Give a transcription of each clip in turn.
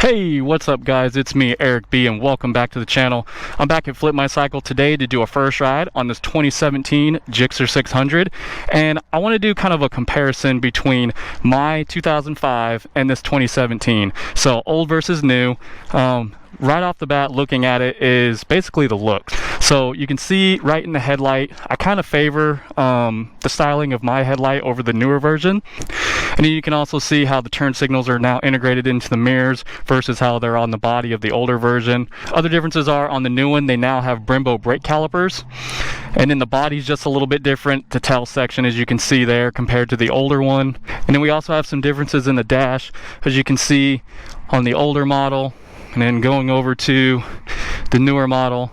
Hey, what's up guys? It's me, Eric B, and welcome back to the channel. I'm back at Flip My Cycle today to do a first ride on this 2017 GSXR600, and I want to do kind of a comparison between my 2005 and this 2017. So old versus new. Right off the bat, looking at it is basically the looks. So you can see right in the headlight, I kind of favor the styling of my headlight over the newer version. And then you can also see how the turn signals are now integrated into the mirrors versus how they're on the body of the older version. Other differences are on the new one, they now have Brembo brake calipers. And then the body's just a little bit different. The tail section, as you can see there, compared to the older one. And then we also have some differences in the dash, as you can see on the older model. And then going over to the newer model,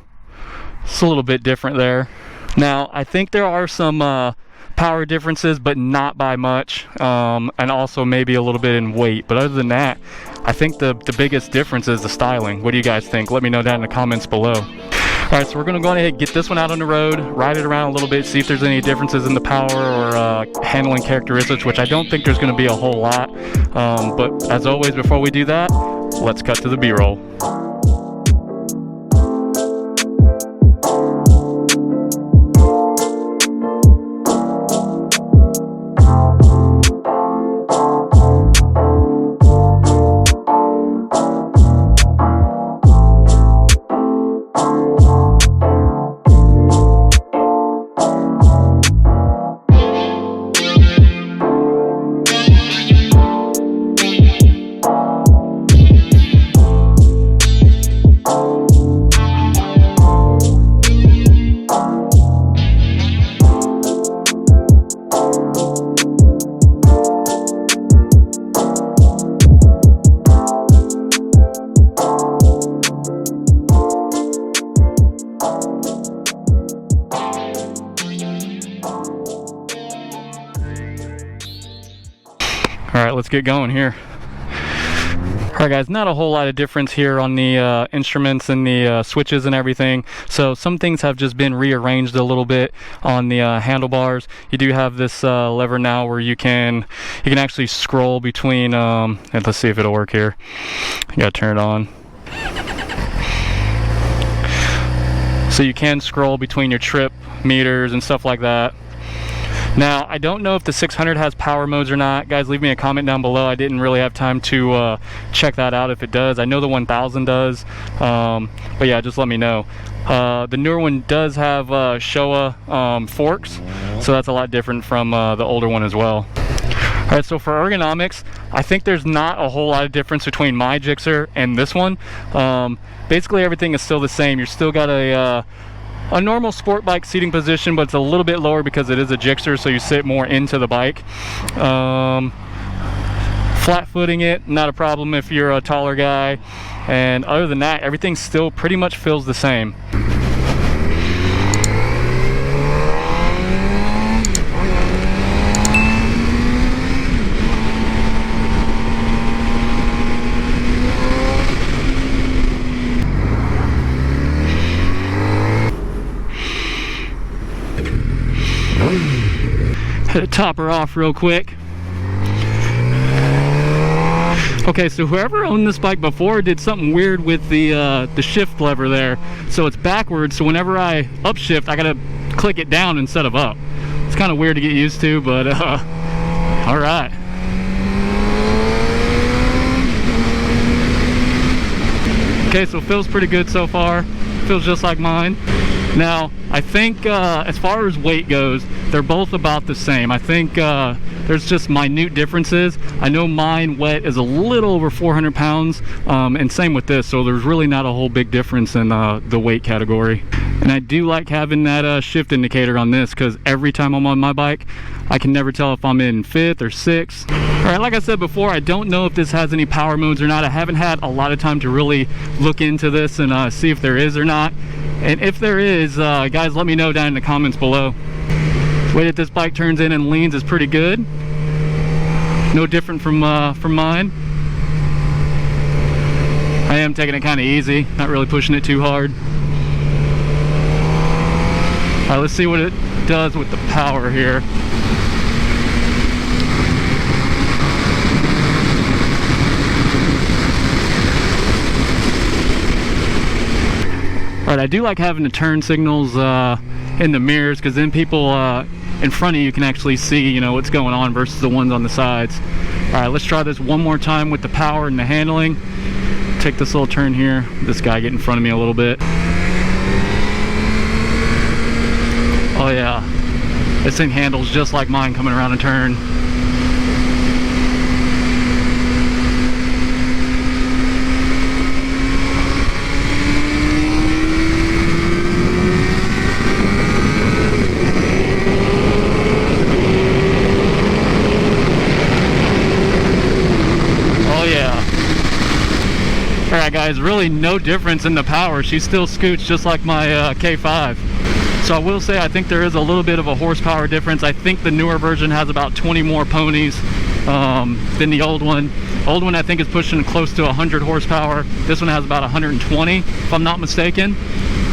it's a little bit different there. Now, I think there are some power differences, but not by much, and also maybe a little bit in weight. But other than that, I think the biggest difference is the styling. What do you guys think? Let me know down in the comments below. Alright, so we're going to go ahead and get this one out on the road, ride it around a little bit, see if there's any differences in the power or handling characteristics, which I don't think there's going to be a whole lot. But as always, before we do that, let's cut to the B-roll. Alright, let's get going here. Alright guys, not a whole lot of difference here on the instruments and the switches and everything. So some things have just been rearranged a little bit on the handlebars. You do have this lever now where you can actually scroll between, and let's see if it'll work here. You gotta turn it on. So you can scroll between your trip meters and stuff like that. Now, I don't know if the 600 has power modes or not. Guys, leave me a comment down below. I didn't really have time to check that out if it does. I know the 1000 does, but yeah, just let me know. The newer one does have Showa forks, so that's a lot different from the older one as well. Alright, so for ergonomics, I think there's not a whole lot of difference between my Gixxer and this one. Basically, everything is still the same. You're still got a normal sport bike seating position, but it's a little bit lower because it is a Gixxer, so you sit more into the bike. Flat footing it, not a problem if you're a taller guy. And other than that, everything still pretty much feels the same. Had to top her off real quick. Okay, so whoever owned this bike before did something weird with the shift lever there. So it's backwards, so whenever I upshift, I gotta click it down instead of up. It's kind of weird to get used to, but all right. Okay, so it feels pretty good so far. Feels just like mine. Now, I think as far as weight goes, they're both about the same. I think there's just minute differences. I know mine wet is a little over 400 pounds, and same with this, so there's really not a whole big difference in the weight category. And I do like having that shift indicator on this, because every time I'm on my bike, I can never tell if I'm in 5th or 6th. Alright, like I said before, I don't know if this has any power modes or not. I haven't had a lot of time to really look into this and see if there is or not. And if there is, guys, let me know down in the comments below. The way that this bike turns in and leans is pretty good. No different from mine. I am taking it kind of easy, not really pushing it too hard. Alright, let's see what it does with the power here. Alright, I do like having the turn signals in the mirrors, because then people in front of you can actually see, you know, what's going on versus the ones on the sides. Alright, let's try this one more time with the power and the handling. Take this little turn here. This guy get in front of me a little bit. Oh yeah, this thing handles just like mine coming around a turn. Alright guys, really no difference in the power. She still scoots just like my K5. So I will say I think there is a little bit of a horsepower difference. I think the newer version has about 20 more ponies than the old one. Old one I think is pushing close to 100 horsepower. This one has about 120 if I'm not mistaken.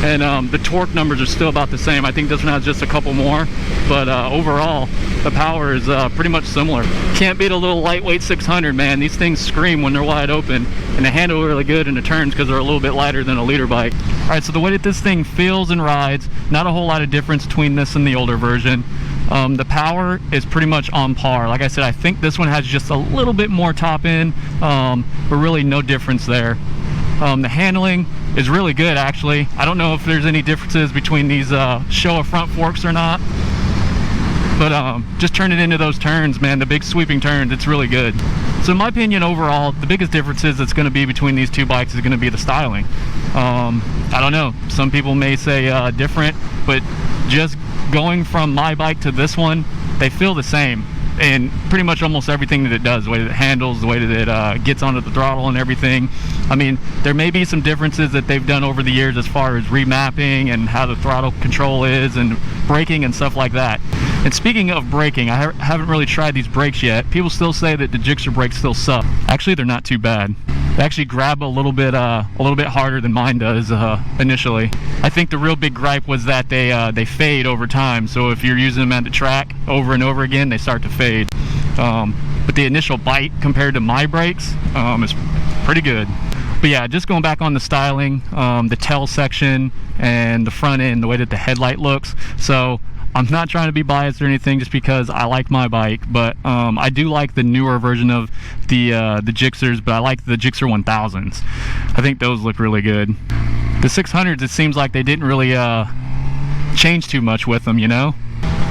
And the torque numbers are still about the same. I think this one has just a couple more, but overall the power is pretty much similar. Can't beat a little lightweight 600, man. These things scream when they're wide open, and they handle really good in the turns because they're a little bit lighter than a liter bike. All right, so the way that this thing feels and rides, not a whole lot of difference between this and the older version. The power is pretty much on par. Like I said, I think this one has just a little bit more top end, but really no difference there. The handling is really good, actually. I don't know if there's any differences between these Showa front forks or not, but just turn it into those turns, man, the big sweeping turns, it's really good. So in my opinion, overall, the biggest differences that's going to be between these two bikes is going to be the styling. I don't know, some people may say different, but just going from my bike to this one, they feel the same. And pretty much almost everything that it does, the way that it handles, the way that it gets onto the throttle and everything. I mean, there may be some differences that they've done over the years as far as remapping and how the throttle control is and braking and stuff like that. And speaking of braking, I haven't really tried these brakes yet. People still say that the Gixxer brakes still suck. Actually, they're not too bad. They actually grab a little bit harder than mine does initially. I think the real big gripe was that they fade over time. So if you're using them at the track over and over again, they start to fade. But the initial bite compared to my brakes is pretty good. But yeah, just going back on the styling, the tail section and the front end, the way that the headlight looks. So I'm not trying to be biased or anything, just because I like my bike, but I do like the newer version of the Gixxers, but I like the Gixxer 1000s. I think those look really good. The 600s, it seems like they didn't really change too much with them, you know?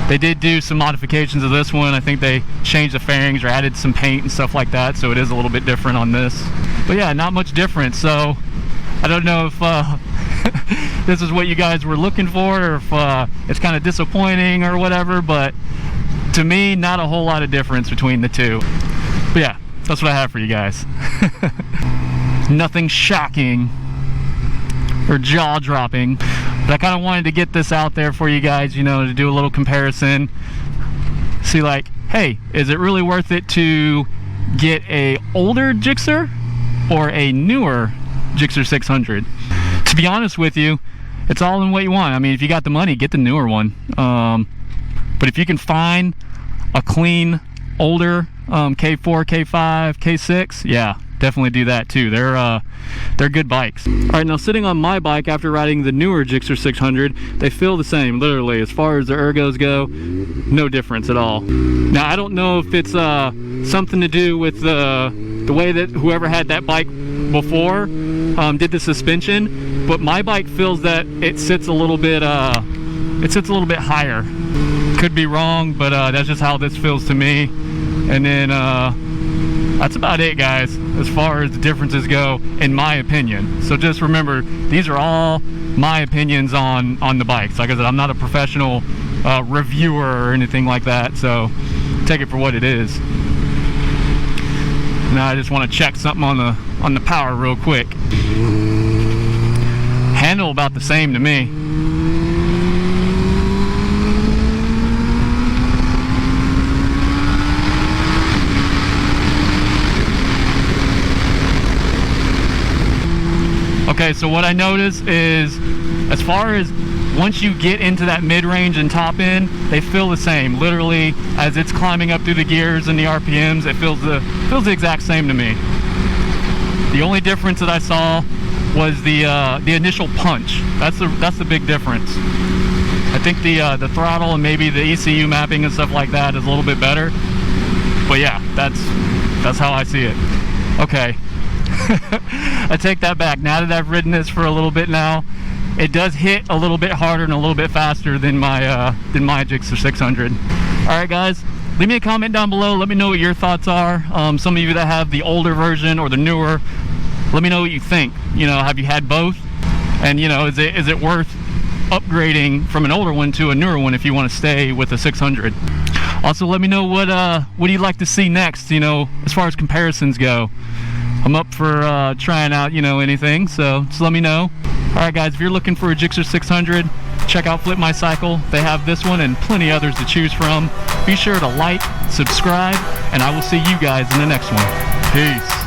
They did do some modifications of this one. I think they changed the fairings or added some paint and stuff like that, so it is a little bit different on this. But yeah, not much different, so I don't know if this is what you guys were looking for, or if it's kind of disappointing or whatever, but to me, not a whole lot of difference between the two. But yeah, that's what I have for you guys. Nothing shocking or jaw-dropping, but I kind of wanted to get this out there for you guys, you know, to do a little comparison. See, like, hey, is it really worth it to get a older Gixxer or a newer Gixxer 600? To be honest with you, it's all in what you want. I mean, if you got the money, get the newer one. But if you can find a clean, older K4, K5, K6, yeah, definitely do that too. They're good bikes. All right, now sitting on my bike after riding the newer Gixxer 600, they feel the same, literally. As far as the ergos go, no difference at all. Now, I don't know if it's something to do with the way that whoever had that bike before did the suspension, but my bike feels that it sits a little bit higher. Could be wrong, but that's just how this feels to me. And then that's about it, guys, as far as the differences go, in my opinion. So just remember, these are all my opinions on the bikes. Like I said, I'm not a professional reviewer or anything like that, so take it for what it is. Now I just want to check something on the power real quick. Handle about the same to me. Okay, so what I notice is, as far as once you get into that mid-range and top end, they feel the same. Literally, as it's climbing up through the gears and the RPMs, it feels the exact same to me. The only difference that I saw was the initial punch. That's the big difference. I think the throttle and maybe the ECU mapping and stuff like that is a little bit better. But yeah, that's how I see it. Okay. I take that back. Now that I've ridden this for a little bit now, it does hit a little bit harder and a little bit faster than my GSXR600. All right, guys, leave me a comment down below. Let me know what your thoughts are. Some of you that have the older version or the newer, let me know what you think. You know, have you had both? And you know, is it worth upgrading from an older one to a newer one if you want to stay with a 600? Also, let me know what do you like to see next, you know, as far as comparisons go. I'm up for trying out, you know, anything, so just let me know. Alright guys, if you're looking for a GSXR600, check out Flip My Cycle. They have this one and plenty others to choose from. Be sure to like, subscribe, and I will see you guys in the next one. Peace.